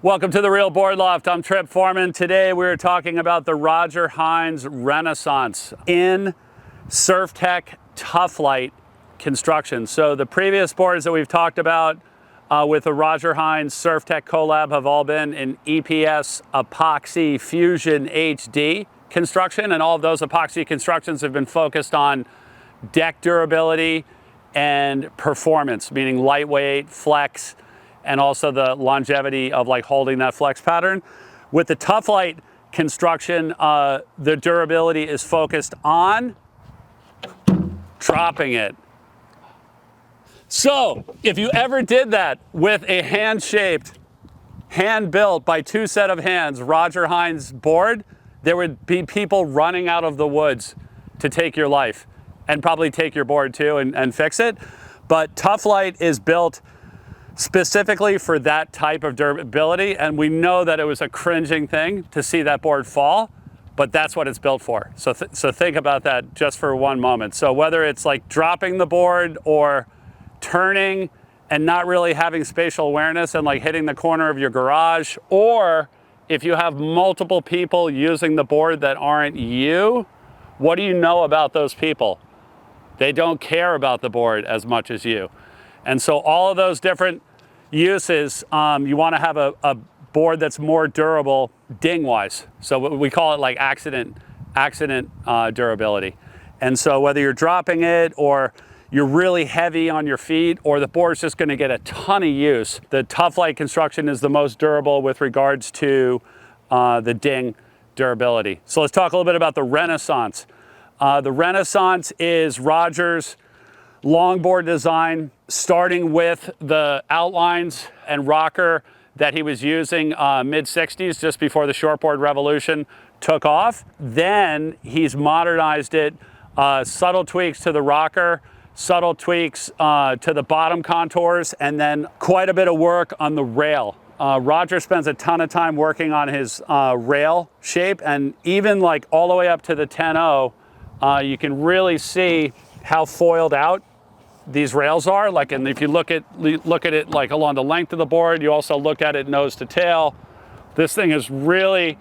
Welcome to the Real Board Loft. I'm Trip Forman. Today we're talking about the Roger Hinds Renaissance in Surftech TufLite construction. So the previous boards that we've talked about with the Roger Hinds Surftech collab have all been in EPS epoxy fusion HD construction, and all of those epoxy constructions have been focused on deck durability and performance, meaning lightweight, flex, and also the longevity of like holding that flex pattern. With the TufLite construction, the durability is focused on dropping it. So if you ever did that with a hand-shaped, hand-built by two set of hands Roger Hinds board, there would be people running out of the woods to take your life and probably take your board too and fix it. But TufLite is built specifically for that type of durability, and we know that it was a cringing thing to see that board fall, but that's what it's built for. So think about that just for one moment. So whether it's like dropping the board or turning and not really having spatial awareness and like hitting the corner of your garage, or if you have multiple people using the board that aren't you, what do you know about those people? They don't care about the board as much as you. And so all of those different uses, you want to have a board that's more durable ding-wise. So we call it like accident durability. And so whether you're dropping it or you're really heavy on your feet or the board's just going to get a ton of use, the TufLite construction is the most durable with regards to the ding durability. So let's talk a little bit about the Renaissance. The Renaissance is Roger's longboard design, starting with the outlines and rocker that he was using mid-60s, just before the shortboard revolution took off. Then he's modernized it, subtle tweaks to the rocker, subtle tweaks to the bottom contours, and then quite a bit of work on the rail. Roger spends a ton of time working on his rail shape, and even like all the way up to the 10-0, you can really see how foiled out these rails are. Like, and if you look at it like along the length of the board, you also look at it nose to tail. This thing is really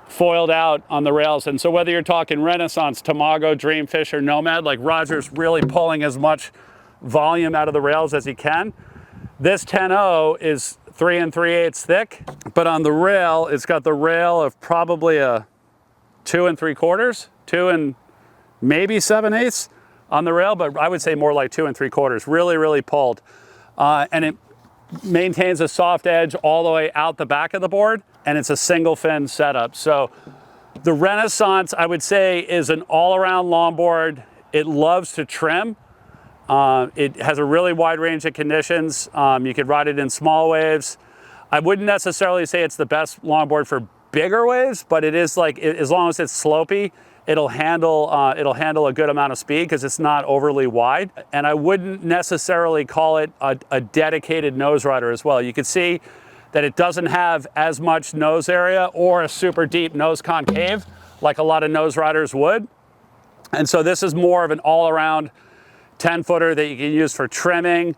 foiled out on the rails. And so whether you're talking Renaissance, Tamago, Dreamfish, or Nomad, like Roger's really pulling as much volume out of the rails as he can. This 10-0 is 3 3/8 thick, but on the rail, it's got the rail of probably a 2 3/4, 2 and maybe 7/8 on the rail, but I would say more like 2 3/4, really pulled. And it maintains a soft edge all the way out the back of the board, and it's a single fin setup. So the Renaissance, I would say, is an all-around longboard. It loves to trim. It has a really wide range of conditions. You could ride it in small waves. I wouldn't necessarily say it's the best longboard for bigger waves, but it is like, as long as it's slopey, it'll handle a good amount of speed because it's not overly wide. And I wouldn't necessarily call it a dedicated nose rider as well. You can see that it doesn't have as much nose area or a super deep nose concave like a lot of nose riders would. And so this is more of an all-around 10-footer that you can use for trimming,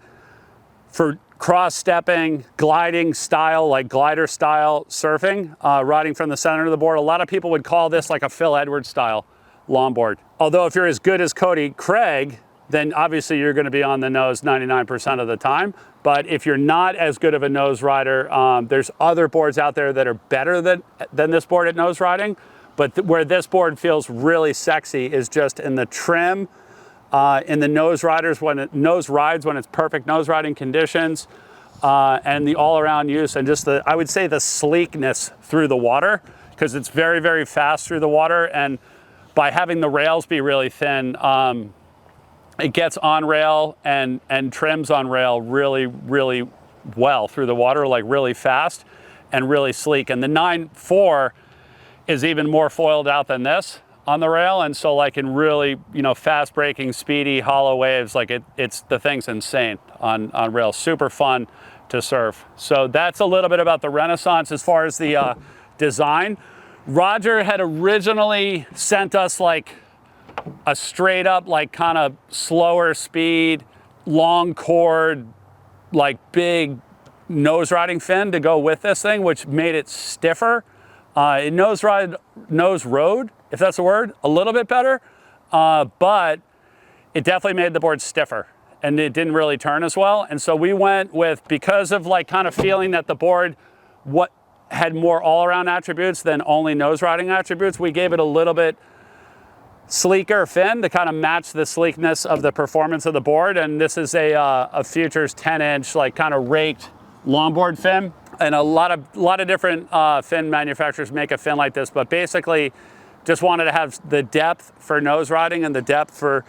for cross-stepping, gliding style, like glider style surfing, riding from the center of the board. A lot of people would call this like a Phil Edwards style longboard. Although if you're as good as Cody Craig, then obviously you're going to be on the nose 99% of the time. But if you're not as good of a nose rider, there's other boards out there that are better than this board at nose riding. But where this board feels really sexy is just in the trim, in the nose rides when it's perfect nose riding conditions, and the all-around use, and just I would say the sleekness through the water, because it's very fast through the water, and by having the rails be really thin, it gets on rail and trims on rail really well through the water, like really fast and really sleek. And the 9.4 is even more foiled out than this on the rail, and so like in really, fast braking, speedy, hollow waves, like it's the thing's insane on rail. Super fun to surf. So that's a little bit about the Renaissance. As far as the design, Roger had originally sent us like a straight up, like kind of slower speed, long cord, like big nose riding fin to go with this thing, which made it stiffer. It nose rode, if that's a word, a little bit better, but it definitely made the board stiffer and it didn't really turn as well. And so we went with, because of like kind of feeling that the board had more all-around attributes than only nose riding attributes, we gave it a little bit sleeker fin to kind of match the sleekness of the performance of the board. And this is a Futures 10-inch, like kind of raked longboard fin. And a lot of different fin manufacturers make a fin like this, but basically just wanted to have the depth for nose riding and the depth for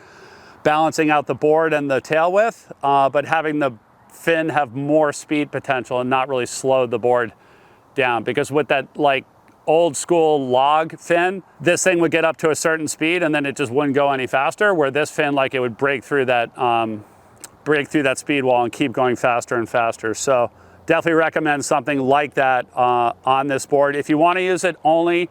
balancing out the board and the tail width, but having the fin have more speed potential and not really slow the board down. Because with that like old school log fin, this thing would get up to a certain speed and then it just wouldn't go any faster, where this fin, like, it would break through that speed wall and keep going faster and faster. So definitely recommend something like that on this board. If you want to use it only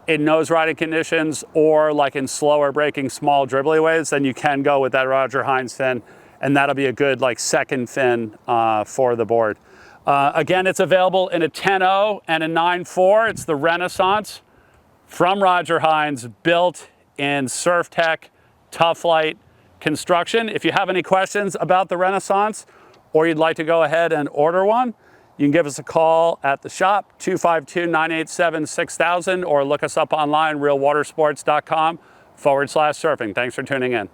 in nose riding conditions or like in slower breaking small dribbly waves, then you can go with that Roger Hinds fin, and that'll be a good like second fin for the board. Again, it's available in a 10.0 and a 9.4. It's the Renaissance from Roger Hinds, built in Surftech TufLite construction. If you have any questions about the Renaissance, or you'd like to go ahead and order one, you can give us a call at the shop, 252-987-6000, or look us up online, realwatersports.com/surfing. Thanks for tuning in.